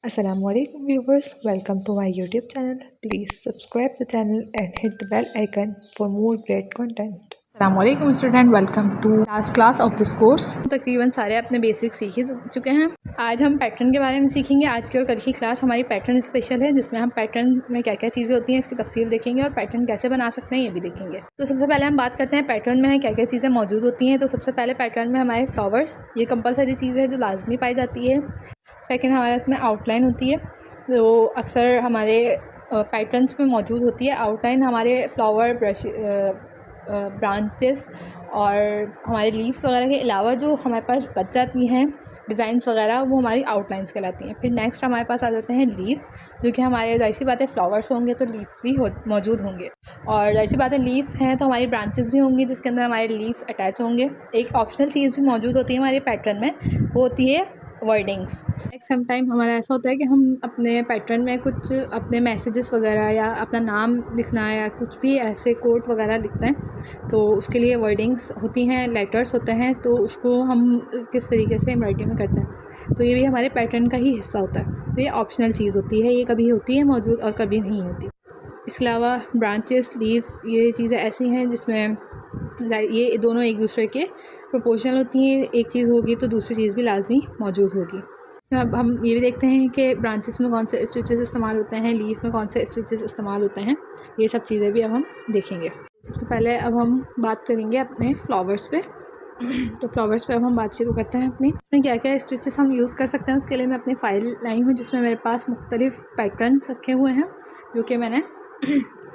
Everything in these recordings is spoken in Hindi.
Assalamualaikum viewers, welcome to my YouTube channel. Please subscribe the channel and hit the bell icon for more great content. अस्सलामुअलैकुम student, welcome to last class of this course. तकरीबन सारे अपने बेसिक सीख ही चुके हैं। आज हम पैटर्न के बारे में सीखेंगे। आज की और कल की क्लास हमारी पैटर्न स्पेशल है, जिसमें हम पैटर्न में क्या क्या चीज़ें होती हैं इसकी तफसील देखेंगे और पैटर्न कैसे बना सकते हैं ये भी देखेंगे। तो सबसे पहले हम बात करते हैं पैटर्न में क्या क्या चीज़ें मौजूद होती हैं। तो सबसे पहले पैटर्न में हमारे फ्लावर्स, ये कंपलसरी चीज़ है जो लाजमी पाई जाती है। सेकेंड, हमारे इसमें आउटलाइन होती है जो अक्सर हमारे पैटर्न्स में मौजूद होती है। आउटलाइन हमारे फ्लावर ब्रश ब्रांचेस और हमारे लीव्स वगैरह के अलावा जो हमारे पास बच जाती हैं डिज़ाइंस वगैरह, वो हमारी आउटलाइंस कहलाती हैं। फिर नेक्स्ट हमारे पास आ जाते हैं लीव्स, जो कि हमारे जाहिर सी बात है फ्लावर्स होंगे तो लीव्स भी मौजूद होंगे, और जाहिर सी बात है लीव्स हैं तो हमारी ब्रांचेस भी होंगी जिसके अंदर हमारे लीव्स अटैच होंगे। एक ऑप्शनल चीज़ भी मौजूद होती है हमारे पैटर्न में, वो होती है वर्डिंग्स। सम टाइम हमारा ऐसा होता है कि हम अपने पैटर्न में कुछ अपने मैसेजेस वगैरह या अपना नाम लिखना या कुछ भी ऐसे कोट वगैरह लिखते हैं, तो उसके लिए वर्डिंग्स होती हैं, लेटर्स होते हैं, तो उसको हम किस तरीके से एम्ब्रॉयडरी में करते हैं, तो ये भी हमारे पैटर्न का ही हिस्सा होता है। तो ये ऑप्शनल चीज़ होती है, ये कभी होती है मौजूद और कभी नहीं होती। इसके अलावा ब्रांचेस, लीव्स, ये चीज़ें ऐसी हैं जिसमें ये दोनों एक दूसरे के प्रोपोर्शनल होती हैं। एक चीज़ होगी तो दूसरी चीज़ भी लाजमी मौजूद होगी। अब हम ये भी देखते हैं कि ब्रांचेस में कौन से स्टिचेस इस्तेमाल होते हैं, लीफ में कौन से स्टिचेस इस्तेमाल होते हैं, ये सब चीज़ें भी अब हम देखेंगे। सबसे पहले अब हम बात करेंगे अपने फ्लावर्स पे। तो फ्लावर्स पे अब हम बात शुरू करते हैं अपनी क्या क्या स्टिचेस हम यूज़ कर सकते हैं। उसके लिए मैं अपनी फ़ाइल लाई हूँ जिसमें मेरे पास मुख्तलिफ़ पैटर्न्स रखे हुए हैं जो कि मैंने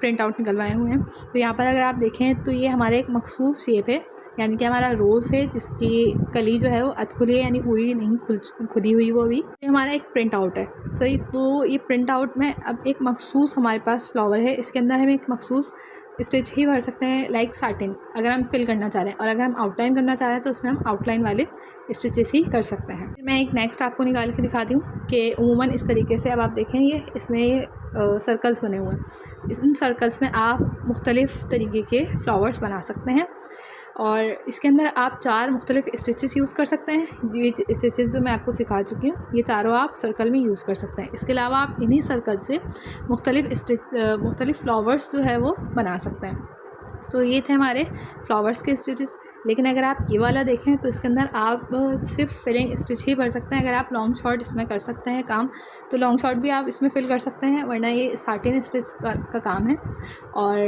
प्रिंट आउट निकलवाए हुए हैं। तो यहाँ पर अगर आप देखें तो ये हमारे एक मखसूस शेप है, यानी कि हमारा रोज़ है जिसकी कली जो है वो अधखुली है, यानी पूरी नहीं खुदी हुई वो भी। ये हमारा एक प्रिंट आउट है, सही। तो ये प्रिंट आउट में अब एक मखसूस हमारे पास फ्लावर है, इसके अंदर हम एक मखसूस स्टिच ही भर सकते हैं, लाइक साटिन, अगर हम फिल करना चाह रहे हैं। और अगर हम आउटलाइन करना चाह रहे हैं तो उसमें हम आउटलाइन वाले स्टिचेस ही कर सकते हैं। मैं एक नेक्स्ट आपको निकाल के दिखाती हूँ कि उमूमन इस तरीके से अब आप देखें ये इसमें ये सर्कल्स बने हुए हैं। इन सर्कल्स में आप मुख्तलिफ़ तरीके के फ्लावर्स बना सकते हैं, और इसके अंदर आप 4 मुख्तलिफ़ स्टिचेस यूज़ कर सकते हैं। ये स्टिचेस जो मैं आपको सिखा चुकी हूँ, ये चारों आप सर्कल में यूज़ कर सकते हैं। इसके अलावा आप इन्हीं सर्कल से मुख्तलिफ़ फ्लावर्स जो है वो बना सकते हैं। तो ये थे हमारे फ्लावर्स के स्टिचेस। लेकिन अगर आप ये वाला देखें तो इसके अंदर आप सिर्फ फिलिंग स्टिच ही भर सकते हैं। अगर आप लॉन्ग शॉर्ट इसमें कर सकते हैं काम, तो लॉन्ग शॉर्ट भी आप इसमें फिल कर सकते हैं, वरना ये साटिन स्टिच का काम है। और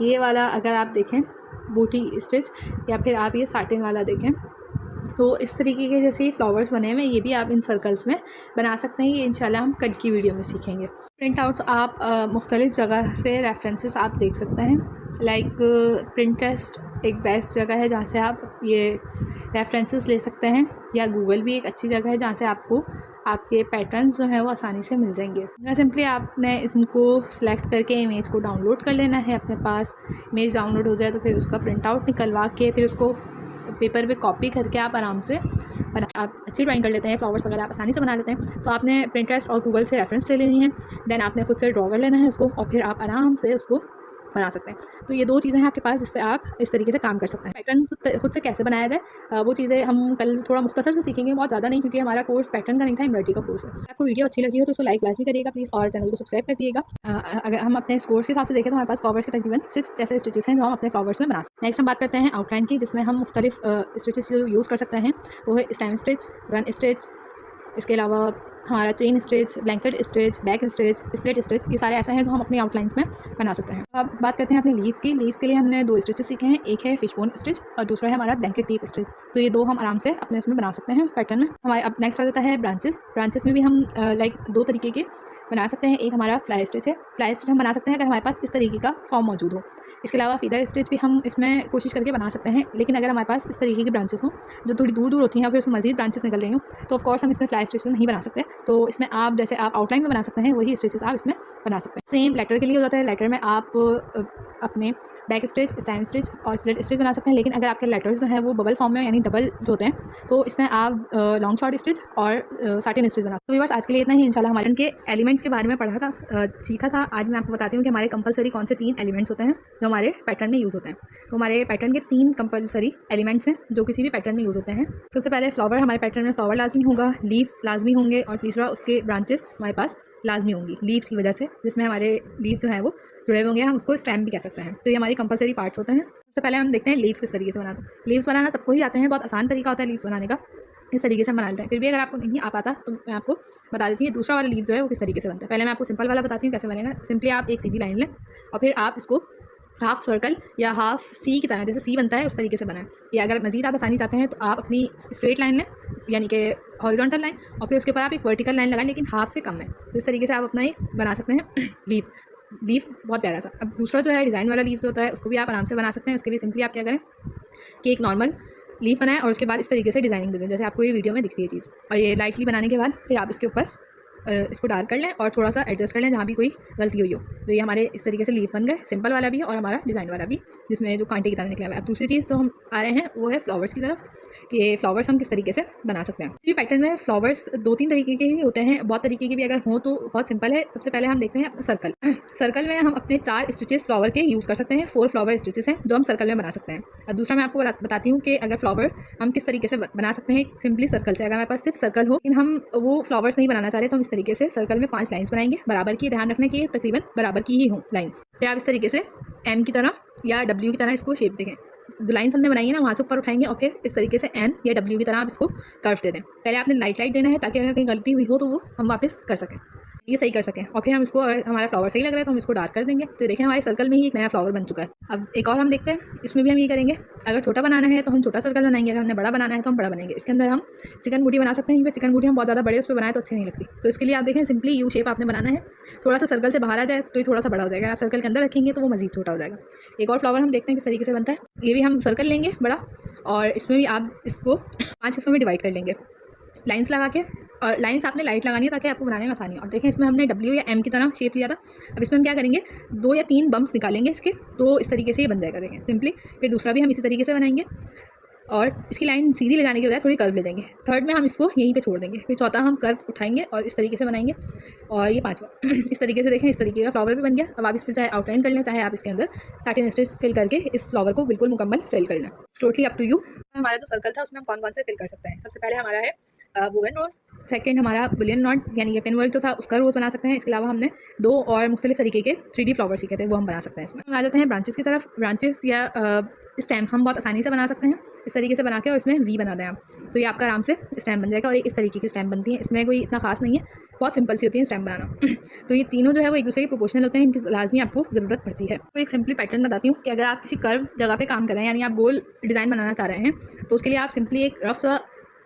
ये वाला अगर आप देखें बूटी स्टिच, या फिर आप ये साटिन वाला देखें, तो इस तरीके के जैसे ये फ्लावर्स बने हुए हैं, ये भी आप इन सर्कल्स में बना सकते हैं। ये इंशाल्लाह हम कल की वीडियो में सीखेंगे। प्रिंट आउट्स आप मुख्तलिफ़ जगह से रेफरेंसेस आप देख सकते हैं, लाइक प्रिंटरेस्ट एक बेस्ट जगह है जहाँ से आप ये रेफरेंसेस ले सकते हैं, या गूगल भी एक अच्छी जगह है जहाँ से आपको आपके पैटर्न्स जो हैं वो आसानी से मिल जाएंगे। या सिंपली आपने इनको सेलेक्ट करके इमेज को डाउनलोड कर लेना है अपने पास। इमेज डाउनलोड हो जाए तो फिर उसका प्रिंट आउट निकलवा के फिर उसको पेपर पे कॉपी करके आप आराम से आप अच्छी ड्राइंग कर लेते हैं, फ्लावर्स वगैरह आप आसानी से बना लेते हैं। तो आपने प्रिंटरेस्ट और गूगल से रेफरेंस ले लेनी है, देन आपने खुद से ड्रॉ कर लेना है उसको, और फिर आप आराम से उसको बना सकते हैं। तो ये 2 चीज़ें हैं आपके पास जिस पे आप इस तरीके से काम कर सकते हैं। पैटर्न खुद से कैसे बनाया जाए वो चीज़ें हम कल थोड़ा मुख्तसर से सीखेंगे, बहुत ज़्यादा नहीं, क्योंकि हमारा कोर्स पैटर्न का नहीं था, एम्ब्रॉयडरी का कोर्स है। आपको वीडियो अच्छी लगी हो तो उसको लाइक लाजमी करिएगा प्लीज़, और चैनल को सब्सक्राइब कर दिएगा। अगर हम अपने इस कोर्स के हिसाब से देखें तो हमारे पास फ्लावर्स के तकरीबन 6 ऐसे स्टिचेस हैं जो हम अपने फ्लावर्स में बना सकते हैं। नेक्स्ट हम बात करते हैं आउटलाइन की, जिसमें हम मुख्तलिफ स्टिचेस जो यूज़ कर सकते हैं वो है स्टेम स्टिच, रन स्टिच, इसके अलावा हमारा chain stitch, blanket stitch, back stitch, split stitch, ये सारे ऐसे हैं जो हम अपनी आउटलाइंस में बना सकते हैं। अब बात करते हैं अपने लीव्स की। लीव्स के लिए हमने 2 स्टिचेस सीखे हैं, एक है फिशबोन स्टिच और दूसरा है हमारा ब्लैंकेट लीफ स्टिच। तो ये 2 हम आराम से अपने इसमें बना सकते हैं पैटर्न में। हमारे अब नेक्स्ट आ जाता है ब्रांचेस। ब्रांचेस में भी हम लाइक 2 तरीके के बना सकते हैं। एक हमारा फ्लाई स्टिच है, फ्लाई स्टिच हम बना सकते हैं अगर हमारे पास इस तरीके का फॉर्म मौजूद हो। इसके अलावा फीदर स्टिच भी हम इसमें कोशिश करके बना सकते हैं, लेकिन अगर हमारे पास इस तरीके की ब्रांचेस हों जो थोड़ी दूर दूर होती हैं, फिर उसमें मजीद ब्रांचेस निकल रही हों, तो ऑफ कोर्स हम इसमें फ्लाई स्टिच नहीं बना सकते। तो इसमें आप जैसे आप आउटलाइन में बना सकते हैं वही स्टिचेस आप इसमें बना सकते हैं। सेम लेटर के लिए हो जाता है। लेटर में आप अपने बैक स्टिच, स्टेम स्टिच और स्प्लिट स्टिच बना सकते हैं, लेकिन अगर आपके लेटर्स जो हैं वो बबल फॉर्म में यानी डबल जो होते हैं, तो इसमें आप लॉन्ग शॉर्ट स्टिच और साटिन स्टिच बना सकते हैं। तो व्यूअर्स आज के लिए इतना ही। इंशाल्लाह हमारे के एलिमेंट एलिमेंट्स के बारे में पढ़ा था, सीखा था। आज मैं आपको बताती हूँ कि हमारे कंपलसरी कौन से 3 एलिमेंट्स होते हैं जो हमारे पैटर्न में यूज़ होते हैं। तो हमारे पैटर्न के 3 कंपलसरी एलिमेंट्स हैं जो किसी भी पैटर्न में यूज़ होते हैं। सबसे पहले फ्लावर, हमारे पैटर्न में फ्लावर लाजमी होगा, लीव्स लाजमी होंगे, और तीसरा उसके ब्रांचेस हमारे पास लाजमी होंगी लीव्स की वजह से, जिसमें हमारे लीव्स जो हैं वो जुड़े होंगे, हम उसको स्टेम भी कह सकते हैं। तो ये हमारी कंपलसरी पार्ट्स होते हैं। सबसे पहले हम देखते हैं लीव्स किस तरीके से बनाते हैं। लीव्स बनाना सबको ही आते हैं, बहुत आसान तरीका होता है लीव्स बनाने का, इस तरीके से हम बना लेते हैं। फिर भी अगर आपको नहीं आ पाता तो मैं आपको बता देती हूँ दूसरा वाला लीव जो है वो किस तरीके से बनता है। पहले मैं आपको सिंपल वाला बताती हूँ कैसे बनेगा। सिंपली आप एक सीधी लाइन लें और फिर आप इसको हाफ सर्कल या हाफ सी की तरह, जैसे सी बनता है उस तरीके से बनाएं। या अगर मज़ीद आप आसानी चाहते हैं तो आप अपनी स्ट्रेट लाइन लें, यानी कि हॉरिजॉन्टल लाइन, और फिर उसके ऊपर आप एक वर्टिकल लाइन लगाएं लेकिन हाफ से कम है। तो इस तरीके से आप अपना एक बना सकते हैं लीव्स। लीव बहुत प्यारा सा। अब दूसरा जो है डिज़ाइन वाला लीव जो होता है उसको भी आप आराम से बना सकते हैं। उसके लिए सिंपली आप क्या करें कि एक नॉर्मल लीफ बनाएं और उसके बाद इस तरीके से डिज़ाइनिंग दे दें, जैसे आपको ये वीडियो में दिख रही है चीज़। और ये लाइटली बनाने के बाद फिर आप इसके ऊपर इसको डार्क कर लें और थोड़ा सा एडजस्ट कर लें जहाँ भी कोई गलती हुई हो। तो ये हमारे इस तरीके से लीफ बन गए, सिंपल वाला भी है और हमारा डिज़ाइन वाला भी, जिसमें जो कांटे की तरह निकला हुआ है। अब दूसरी चीज़ जो हम आ रहे हैं वो है फ्लावर्स की तरफ, कि फ्लावर्स हम किस तरीके से बना सकते हैं। इसी पैटर्न में फ्लावर्स 2-3 तरीके के ही होते हैं, बहुत तरीके के भी अगर हों तो बहुत सिंपल है। सबसे पहले हम देखते हैं अपना सर्कल। सर्कल में हम अपने 4 स्टिचेस फ्लावर के यूज़ कर सकते हैं। 4 फ्लावर स्टिचेस हैं जो हम सर्कल में बना सकते हैं। और दूसरा मैं आपको बताती हूँ कि अगर फ्लावर हम किस तरीके से बना सकते हैं सिंपली सर्कल से। अगर हमारे पास सिर्फ सर्कल हो लेकिन हम वो फ्लावर्स नहीं बनाना चाह रहे तो हम इस तरीके से सर्कल में 5 लाइन्स बनाएंगे बराबर की। ध्यान रखना कि तकरीबन बराबर की ही हों लाइन्स। फिर आप इस तरीके से एम की तरह या डब्ल्यू की तरह इसको शेप देखें। जो लाइन्स हमने बनाई है ना वहाँ से ऊपर उठाएंगे और फिर इस तरीके से एम या डब्ल्यू की तरह आप इसको कर्व दे दें। पहले आपने लाइट देना है ताकि अगर कहीं गलती हुई हो तो वो हम वापस कर सकें, ये सही कर सकें। और फिर हम इसको, अगर हमारा फ्लावर सही लग रहा है तो हम इसको डार्क कर देंगे। तो देखें हमारे सर्कल में ही एक नया फ्लावर बन चुका है। अब एक और हम देखते हैं, इसमें भी हम ये करेंगे। अगर छोटा बनाना है तो हम छोटा सर्कल बनाएंगे, अगर हमने बड़ा बनाना है तो हम बड़ा बनाएंगे। इसके अंदर हम चिकन बूटी बना सकते हैं, क्योंकि चिकन बूटी हम बहुत ज़्यादा बड़े उस पर बनाए तो अच्छी नहीं लगती। तो इसके लिए आप देखें सिंपली यू शेप आपने बनाना है। थोड़ा सा सर्कल से बाहर आ जाए तो ये थोड़ा सा बड़ा हो जाएगा, आप सर्कल के अंदर रखेंगे तो वो मज़ीद छोटा हो जाएगा। एक और फ्लावर हम देखते हैं किस तरीके से बनता है। ये भी हम सर्कल लेंगे बड़ा और इसमें भी आप इसको 5 हिस्सों में डिवाइड कर लेंगे लाइन्स लगा के। और लाइन्स आपने लाइट लगानी है ताकि आपको बनाने में आसानी हो। अब देखें इसमें हमने डब्ल्यू या एम की तरह शेप लिया था। अब इसमें हम क्या करेंगे, 2 या 3 बम्प्स निकालेंगे इसके, तो इस तरीके से ये बन जाएगा। देखें सिंपली। फिर दूसरा भी हम इसी तरीके से बनाएंगे और इसकी लाइन सीधी ले जाने के बजाय थोड़ी कर्व ले जाएंगे। थर्ड में हम इसको यहीं पे छोड़ देंगे। फिर चौथा हम कर्व उठाएंगे और इस तरीके से बनाएंगे। और ये 5वां इस तरीके से। देखें इस तरीके का फ्लावर भी बन गया। अब आप इस पर चाहे आउटलाइन कर लें, चाहे आप इसके अंदर साटिन स्टिच फिल करके इस फ्लावर को बिल्कुल मुकम्मल फिल कर लें। Totally up to you. हमारा जो सर्कल था उसमें हम कौन कौन से फिल कर सकते हैं। सबसे पहले हमारा है वुवन रोज़। सेकंड हमारा बुलियन नॉट, यानी कि पेन वर्क जो था उसका रोज़ बना सकते हैं। इसके अलावा हमने 2 और मुख्तलिफ तरीके के 3D फ्लावर सीखे थे, वो हम बना सकते हैं। इसमें हम आ जाते हैं ब्रांचेस की तरफ। ब्रांचेस या स्टेम हम बहुत आसानी से बना सकते हैं, इस तरीके से बना के, और इसमें वी बना दें आप, तो ये आपका आराम से स्टेम बन जाएगा। और इस तरीके की स्टेम बनती है, इसमें कोई इतना खास नहीं है, बहुत सिंपल सी होती है स्टेम बनाना। तो ये तीनों जो है वो एक दूसरे के प्रोपोर्शनल होते हैं, इनकी लाजमी आपको ज़रूरत पड़ती है। तो एक सिंपली पैटर्न बताती हूँ कि अगर आप किसी कर्व जगह पे काम कर रहे हैं, यानी आप गोल डिज़ाइन बनाना चाह रहे हैं, तो उसके लिए आप सिंपली एक रफ सा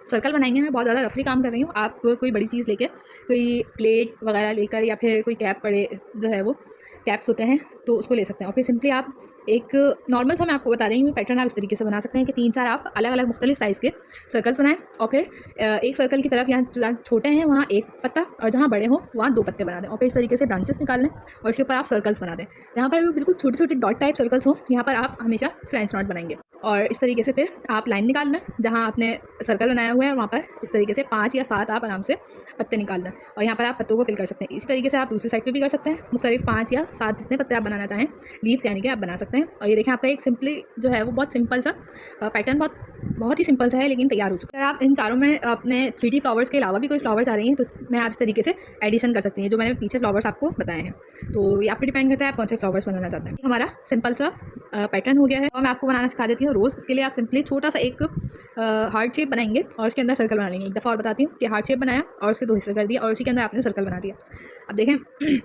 सर्कल बनाएंगे। मैं बहुत ज़्यादा रफली काम कर रही हूँ, आप कोई बड़ी चीज़ लेकर, कोई प्लेट वगैरह लेकर, या फिर कोई कैप पड़े जो है वो कैप्स होते हैं तो उसको ले सकते हैं। और फिर सिंपली आप एक नॉर्मल सा, मैं आपको बता रही हूँ पैटर्न, आप इस तरीके से बना सकते हैं कि 3-4 आप अलग अलग मुख्तलिफ साइज़ के सर्कल्स बनाएं और फिर एक सर्कल की तरफ यहाँ छोटे हैं वहाँ 1 पत्ता और जहाँ बड़े हों वहाँ 2 पत्ते बना दें। और फिर इस तरीके से ब्रांचेस निकाल लें और इसके ऊपर आप सर्कल्स बना दें। जहाँ पर बिल्कुल छोटे छोटे डॉट टाइप सर्कल्स हों, यहाँ पर आप हमेशा फ्रेंच नॉट बनाएंगे। और इस तरीके से फिर आप लाइन निकाल लें जहाँ आपने सर्कल बनाया हुआ है, वहाँ पर इस तरीके से 5 या 7 आप आराम से पत्ते निकाल दें और यहाँ पर आप पत्तों को फिल कर सकते हैं। इसी तरीके से आप दूसरी साइड पे भी कर सकते हैं, मुख्तलिफ 5 या 7 जितने पत्ते आप बनाना चाहें लीव्स यानी कि आप बना सकते हैं। और ये देखें आपका एक सिंपली जो है वो बहुत सिंपल सा पैटर्न, बहुत ही सिंपल सा है लेकिन तैयार हो चुका है। अगर आप इन चारों में अपने 3D फ्लावर्स के अलावा भी कोई फ्लावर्स आ रही हैं तो उसमें आप इस तरीके से एडिशन कर सकती हैं, जो मैंने पीछे फ्लावर्स आपको बताए हैं। तो ये आप पे डिपेंड करता है आप कौन से फ्लावर्स बनाना चाहते हैं। हमारा सिंपल सा पैटर्न हो गया है और मैं आपको बनाना सिखा देती हूँ रोज़। इसके लिए आप सिंपली छोटा सा एक हार्ट शेप बनाएंगे और उसके अंदर सर्कल बना लेंगे। एक दफ़ा और बताती हूँ कि हार्ट शेप बनाया और उसके 2 हिस्से कर दिया और उसी के अंदर आपने सर्कल बना दिया। अब देखें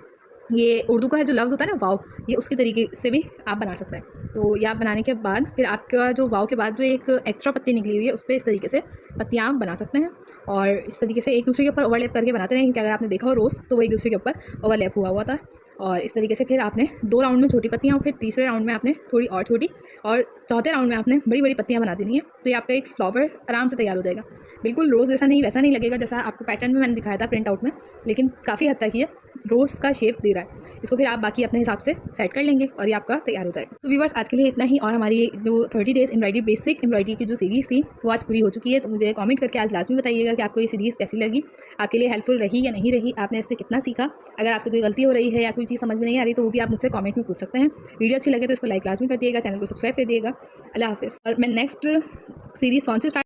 ये उर्दू का है जो लफ्ज़ होता है ना वाव, ये उसके तरीके से भी आप बना सकते हैं। तो ये आप बनाने के बाद फिर आपका जो वाव के बाद जो एक एक्स्ट्रा पत्ती निकली हुई है उस पर इस तरीके से पत्तियाँ आप बना सकते हैं और इस तरीके से एक दूसरे के ऊपर ओवरलैप करके बनाते रहें, क्योंकि अगर आपने देखा हो रोज़ तो वो एक दूसरे के ऊपर ओवरलैप हुआ था। और इस तरीके से फिर आपने 2 राउंड में छोटी पत्तियाँ और फिर तीसरे राउंड में आपने थोड़ी और छोटी और चौथे राउंड में आपने बड़ी बड़ी पत्तियाँ बना देनी है। तो ये आपका एक फ्लावर आराम से तैयार हो जाएगा। बिल्कुल रोज़ जैसा नहीं, वैसा नहीं लगेगा जैसा आपको पैटर्न में मैंने दिखाया था प्रिंट आउट में, लेकिन काफ़ी हद तक ये रोज़ का शेप दे रहा है। इसको फिर आप बाकी अपने हिसाब से सेट कर लेंगे और ये आपका तैयार हो जाएगा। तो व्यूअर्स आज के लिए इतना ही, और हमारी जो 30 डेज़ एम्ब्रॉयडरी बेसिक एम्ब्रॉयडरी की जो सीरीज़ थी वो आज पूरी हो चुकी है। तो मुझे कमेंट करके आज लाजमी बताइएगा कि आपको ये सीरीज़ कैसी लगी, आपके लिए हेल्पफुल रही या नहीं रही, आपने इससे कितना सीखा। अगर आपसे कोई गलती हो रही है या कोई चीज़ समझ में नहीं आ रही तो वो भी आप मुझसे कमेंट में पूछ सकते हैं। वीडियो अच्छी लगे तो इसको लाइक लाजमी कर दिएगा, चैनल को सब्सक्राइब कर दिएगा। अल्लाह हाफ़िज़। और मैं नेक्स्ट सीरीज़ कौन सी स्टार्ट